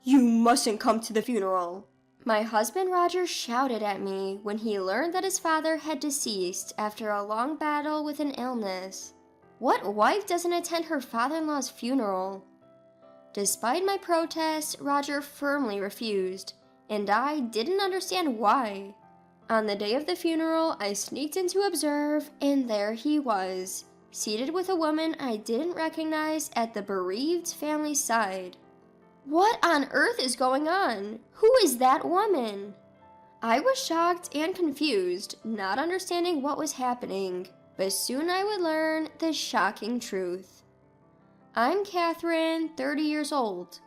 You mustn't come to the funeral. My husband Roger shouted at me when he learned that his father had deceased after a long battle with an illness. What wife doesn't attend her father-in-law's funeral? Despite my protest, Roger firmly refused, and I didn't understand why. On the day of the funeral, I sneaked in to observe, and there he was, seated with a woman I didn't recognize at the bereaved family's side. What on earth is going on? Who is that woman? I was shocked and confused, not understanding what was happening, but soon I would learn the shocking truth. I'm Catherine, 30 years old.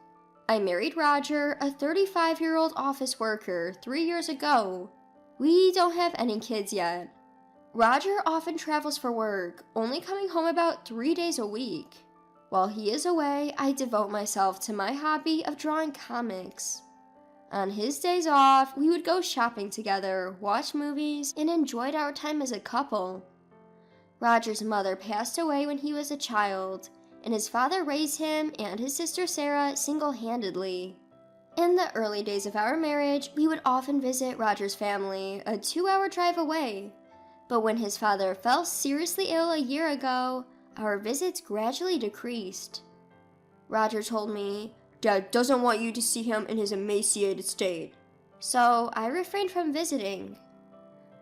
I married Roger, a 35-year-old office worker, 3 years ago. We don't have any kids yet. Roger often travels for work, only coming home about 3 days a week. While he is away, I devote myself to my hobby of drawing comics. On his days off, we would go shopping together, watch movies, and enjoyed our time as a couple. Roger's mother passed away when he was a child, and his father raised him and his sister Sarah single-handedly. In the early days of our marriage, we would often visit Roger's family, a 2-hour drive away. But when his father fell seriously ill a year ago, our visits gradually decreased. Roger told me, Dad doesn't want you to see him in his emaciated state. So I refrained from visiting.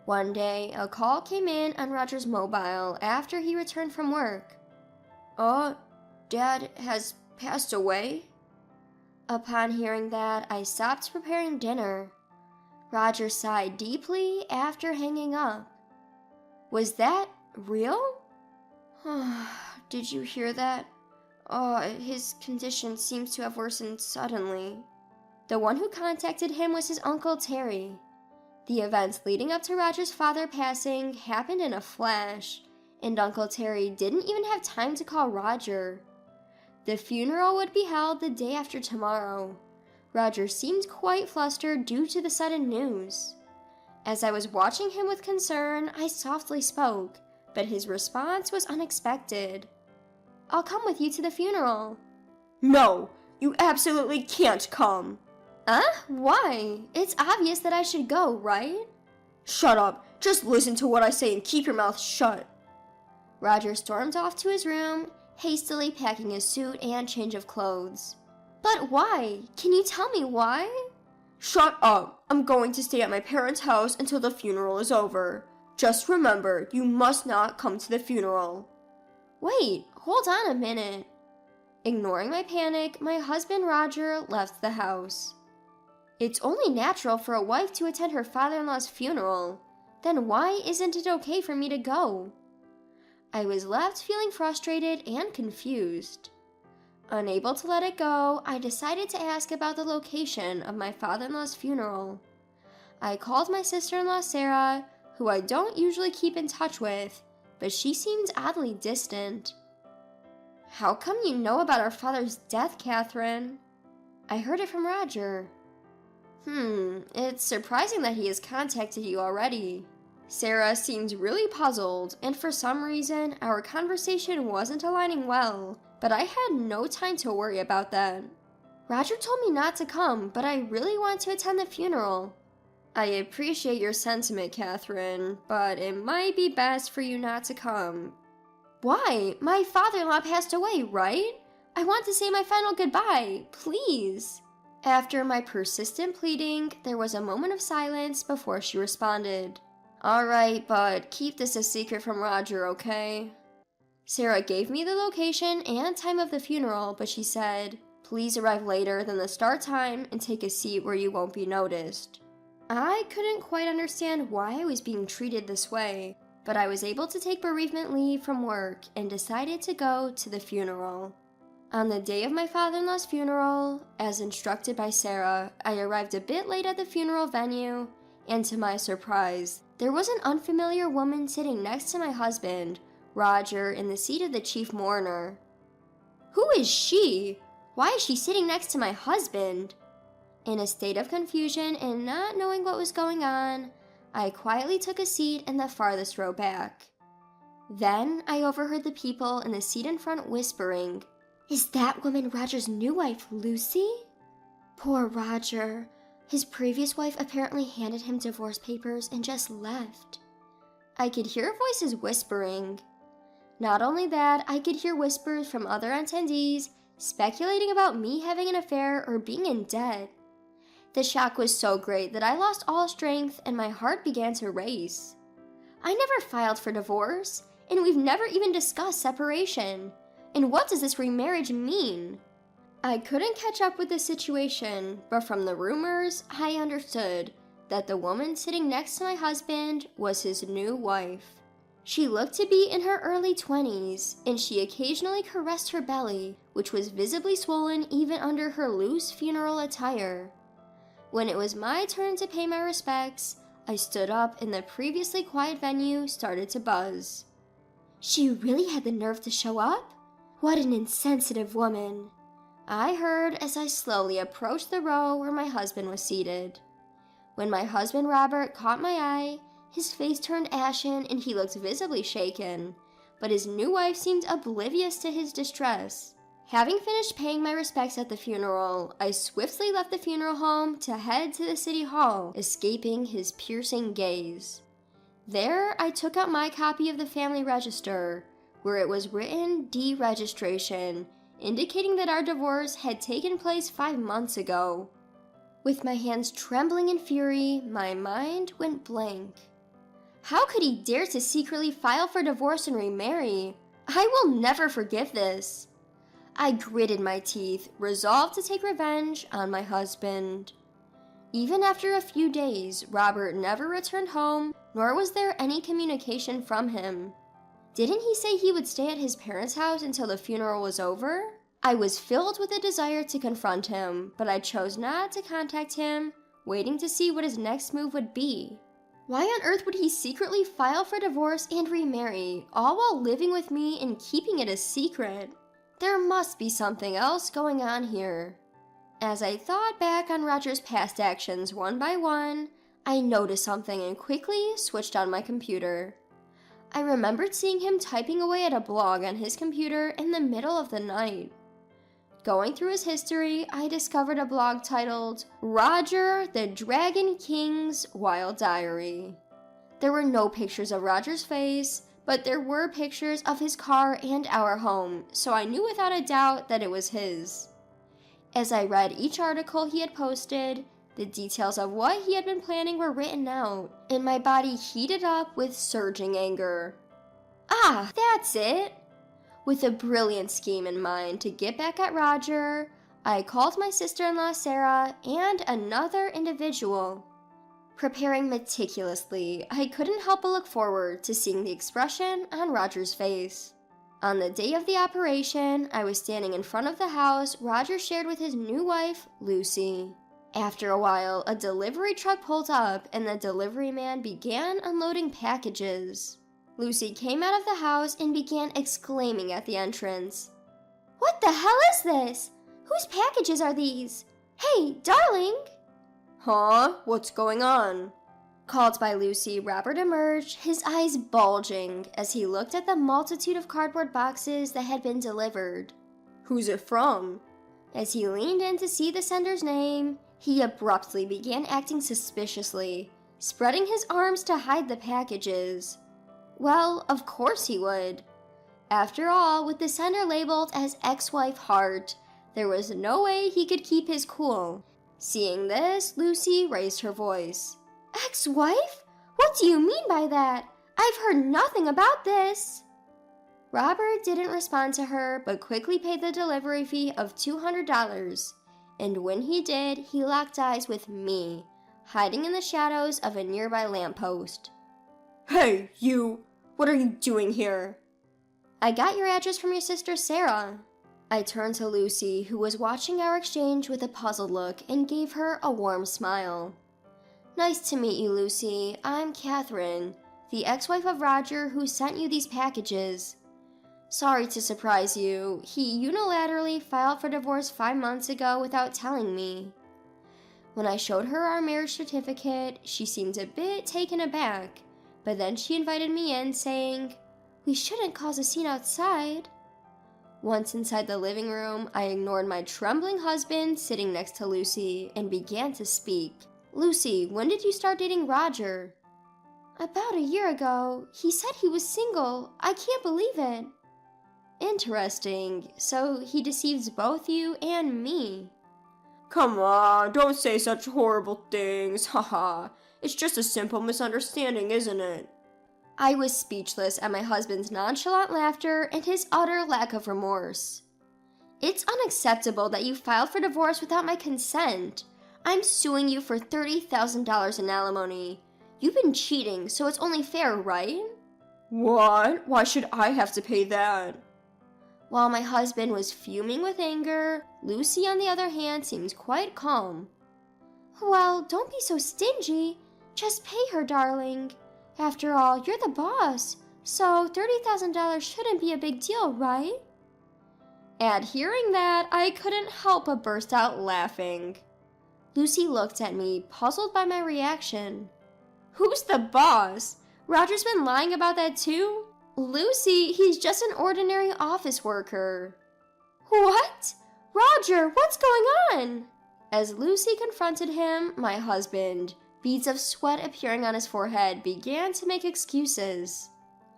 One day, a call came in on Roger's mobile after he returned from work. Dad has passed away? Upon hearing that, I stopped preparing dinner. Roger sighed deeply after hanging up. Was that real? Did you hear that? His condition seems to have worsened suddenly. The one who contacted him was his Uncle Terry. The events leading up to Roger's father passing happened in a flash, and Uncle Terry didn't even have time to call Roger. The funeral would be held the day after tomorrow. Roger seemed quite flustered due to the sudden news. As I was watching him with concern, I softly spoke, but his response was unexpected. I'll come with you to the funeral. No, you absolutely can't come. Why? It's obvious that I should go, right? Shut up. Just listen to what I say and keep your mouth shut. Roger stormed off to his room, hastily packing his suit and change of clothes. But why? Can you tell me why? Shut up. I'm going to stay at my parents' house until the funeral is over. Just remember, you must not come to the funeral. Wait, hold on a minute. Ignoring my panic, my husband Roger left the house. It's only natural for a wife to attend her father-in-law's funeral. Then why isn't it okay for me to go? I was left feeling frustrated and confused. Unable to let it go, I decided to ask about the location of my father-in-law's funeral. I called my sister-in-law Sarah, who I don't usually keep in touch with, but she seemed oddly distant. How come you know about our father's death, Catherine? I heard it from Roger. It's surprising that he has contacted you already. Sarah seemed really puzzled, and for some reason, our conversation wasn't aligning well, but I had no time to worry about that. Roger told me not to come, but I really want to attend the funeral. I appreciate your sentiment, Catherine, but it might be best for you not to come. Why? My father-in-law passed away, right? I want to say my final goodbye, please. After my persistent pleading, there was a moment of silence before she responded. All right, but keep this a secret from Roger, okay? Sarah gave me the location and time of the funeral, but she said, please arrive later than the start time and take a seat where you won't be noticed. I couldn't quite understand why I was being treated this way, but I was able to take bereavement leave from work and decided to go to the funeral. On the day of my father-in-law's funeral, as instructed by Sarah, I arrived a bit late at the funeral venue, and to my surprise, there was an unfamiliar woman sitting next to my husband, Roger, in the seat of the chief mourner. Who is she? Why is she sitting next to my husband? In a state of confusion and not knowing what was going on, I quietly took a seat in the farthest row back. Then I overheard the people in the seat in front whispering, "Is that woman Roger's new wife, Lucy?" Poor Roger. His previous wife apparently handed him divorce papers and just left. I could hear voices whispering. Not only that, I could hear whispers from other attendees speculating about me having an affair or being in debt. The shock was so great that I lost all strength and my heart began to race. I never filed for divorce, and we've never even discussed separation. And what does this remarriage mean? I couldn't catch up with the situation, but from the rumors, I understood that the woman sitting next to my husband was his new wife. She looked to be in her early 20s, and she occasionally caressed her belly, which was visibly swollen even under her loose funeral attire. When it was my turn to pay my respects, I stood up and the previously quiet venue started to buzz. She really had the nerve to show up? What an insensitive woman. I heard as I slowly approached the row where my husband was seated. When my husband Robert caught my eye, his face turned ashen and he looked visibly shaken, but his new wife seemed oblivious to his distress. Having finished paying my respects at the funeral, I swiftly left the funeral home to head to the city hall, escaping his piercing gaze. There, I took out my copy of the family register, where it was written deregistration, indicating that our divorce had taken place 5 months ago. With my hands trembling in fury, my mind went blank. How could he dare to secretly file for divorce and remarry? I will never forgive this. I gritted my teeth, resolved to take revenge on my husband. Even after a few days, Robert never returned home, nor was there any communication from him. Didn't he say he would stay at his parents' house until the funeral was over? I was filled with a desire to confront him, but I chose not to contact him, waiting to see what his next move would be. Why on earth would he secretly file for divorce and remarry, all while living with me and keeping it a secret? There must be something else going on here. As I thought back on Roger's past actions one by one, I noticed something and quickly switched on my computer. I remembered seeing him typing away at a blog on his computer in the middle of the night. Going through his history, I discovered a blog titled Roger the Dragon King's Wild Diary. There were no pictures of Roger's face, but there were pictures of his car and our home, so I knew without a doubt that it was his. As I read each article he had posted, the details of what he had been planning were written out, and my body heated up with surging anger. Ah, that's it! With a brilliant scheme in mind to get back at Roger, I called my sister-in-law Sarah and another individual. Preparing meticulously, I couldn't help but look forward to seeing the expression on Roger's face. On the day of the operation, I was standing in front of the house Roger shared with his new wife, Lucy. After a while, a delivery truck pulled up and the delivery man began unloading packages. Lucy came out of the house and began exclaiming at the entrance. "What the hell is this? Whose packages are these? Hey, darling!" Huh? What's going on? Called by Lucy, Robert emerged, his eyes bulging as he looked at the multitude of cardboard boxes that had been delivered. Who's it from? As he leaned in to see the sender's name, he abruptly began acting suspiciously, spreading his arms to hide the packages. Well, of course he would. After all, with the sender labeled as ex-wife Hart, there was no way he could keep his cool. Seeing this, Lucy raised her voice. "Ex-wife? What do you mean by that? I've heard nothing about this." Robert didn't respond to her, but quickly paid the delivery fee of $200, and when he did, he locked eyes with me, hiding in the shadows of a nearby lamppost. Hey, you! What are you doing here? "I got your address from your sister Sarah." I turned to Lucy, who was watching our exchange with a puzzled look, and gave her a warm smile. "Nice to meet you, Lucy. I'm Catherine, the ex-wife of Roger who sent you these packages. Sorry to surprise you. He unilaterally filed for divorce 5 months ago without telling me." When I showed her our marriage certificate, she seemed a bit taken aback, but then she invited me in, saying, "We shouldn't cause a scene outside." Once inside the living room, I ignored my trembling husband sitting next to Lucy and began to speak. Lucy, when did you start dating Roger? About a year ago. He said he was single. I can't believe it. Interesting. So he deceives both you and me. Come on, don't say such horrible things, haha. It's just a simple misunderstanding, isn't it? I was speechless at my husband's nonchalant laughter and his utter lack of remorse. It's unacceptable that you filed for divorce without my consent. I'm suing you for $30,000 in alimony. You've been cheating, so it's only fair, right? What? Why should I have to pay that? While my husband was fuming with anger, Lucy, on the other hand, seemed quite calm. Well, don't be so stingy. Just pay her, darling. After all, you're the boss, so $30,000 shouldn't be a big deal, right? At hearing that, I couldn't help but burst out laughing. Lucy looked at me, puzzled by my reaction. Who's the boss? Roger's been lying about that too? Lucy, he's just an ordinary office worker. What? Roger, what's going on? As Lucy confronted him, my husband, beads of sweat appearing on his forehead, began to make excuses.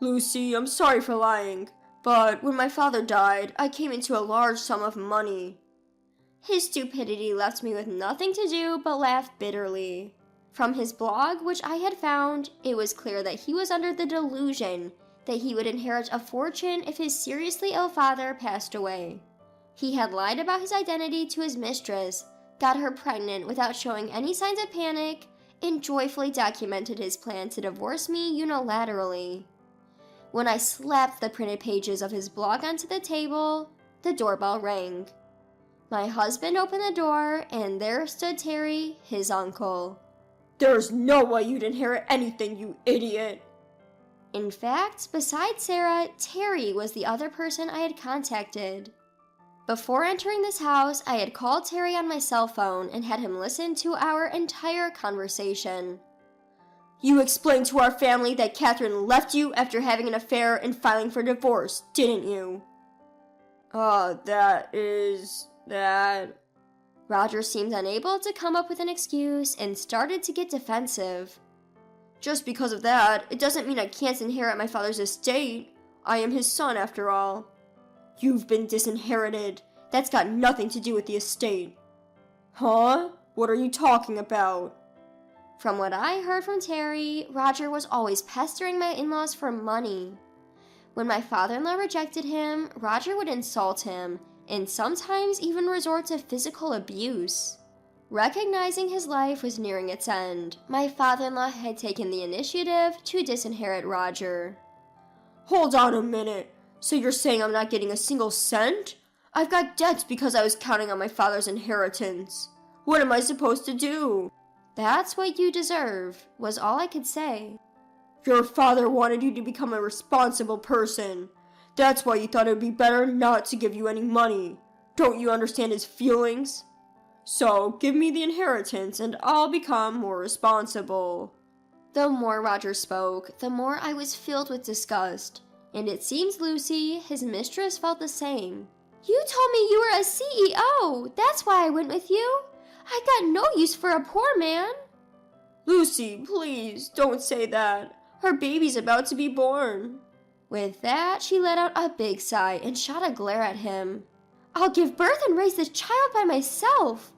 Lucy, I'm sorry for lying, but when my father died, I came into a large sum of money. His stupidity left me with nothing to do but laugh bitterly. From his blog, which I had found, it was clear that he was under the delusion that he would inherit a fortune if his seriously ill father passed away. He had lied about his identity to his mistress, got her pregnant without showing any signs of panic, and joyfully documented his plan to divorce me unilaterally. When I slapped the printed pages of his blog onto the table, the doorbell rang. My husband opened the door, and there stood Terry, his uncle. There's no way you'd inherit anything, you idiot. In fact, besides Sarah, Terry was the other person I had contacted. Before entering this house, I had called Terry on my cell phone and had him listen to our entire conversation. You explained to our family that Catherine left you after having an affair and filing for divorce, didn't you? That... Roger seemed unable to come up with an excuse and started to get defensive. Just because of that, it doesn't mean I can't inherit my father's estate. I am his son, after all. You've been disinherited. That's got nothing to do with the estate. Huh? What are you talking about? From what I heard from Terry, Roger was always pestering my in-laws for money. When my father-in-law rejected him, Roger would insult him, and sometimes even resort to physical abuse. Recognizing his life was nearing its end, my father-in-law had taken the initiative to disinherit Roger. Hold on a minute. So you're saying I'm not getting a single cent? I've got debts because I was counting on my father's inheritance. What am I supposed to do? That's what you deserve, was all I could say. Your father wanted you to become a responsible person. That's why you thought it would be better not to give you any money. Don't you understand his feelings? So, give me the inheritance and I'll become more responsible. The more Roger spoke, the more I was filled with disgust. And it seems Lucy, his mistress, felt the same. You told me you were a CEO. That's why I went with you. I got no use for a poor man. Lucy, please, don't say that. Our baby's about to be born. With that, she let out a big sigh and shot a glare at him. I'll give birth and raise this child by myself.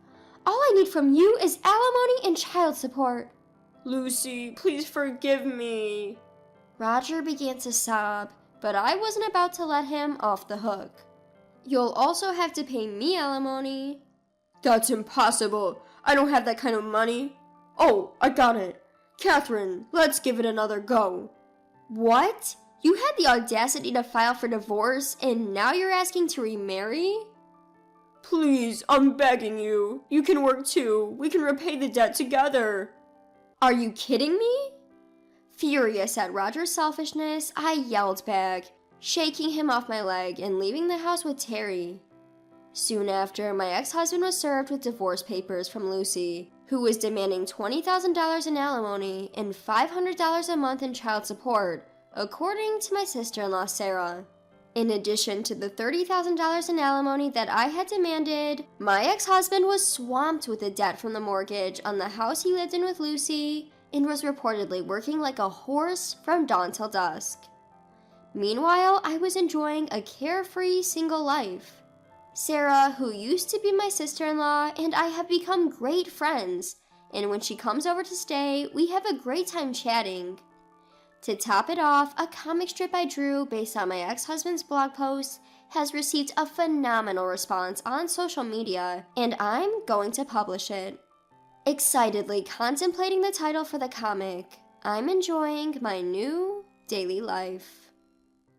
All I need from you is alimony and child support. Lucy, please forgive me. Roger began to sob, but I wasn't about to let him off the hook. You'll also have to pay me alimony. That's impossible. I don't have that kind of money. Oh, I got it. Catherine, let's give it another go. What? You had the audacity to file for divorce, and now you're asking to remarry? Please, I'm begging you. You can work too. We can repay the debt together. Are you kidding me? Furious at Roger's selfishness, I yelled back, shaking him off my leg and leaving the house with Terry. Soon after, my ex-husband was served with divorce papers from Lucy, who was demanding $20,000 in alimony and $500 a month in child support, according to my sister-in-law Sarah. In addition to the $30,000 in alimony that I had demanded, my ex-husband was swamped with the debt from the mortgage on the house he lived in with Lucy and was reportedly working like a horse from dawn till dusk. Meanwhile, I was enjoying a carefree single life. Sarah, who used to be my sister-in-law, and I have become great friends, and when she comes over to stay, we have a great time chatting. To top it off, a comic strip I drew based on my ex-husband's blog post has received a phenomenal response on social media, and I'm going to publish it. Excitedly contemplating the title for the comic, I'm enjoying my new daily life.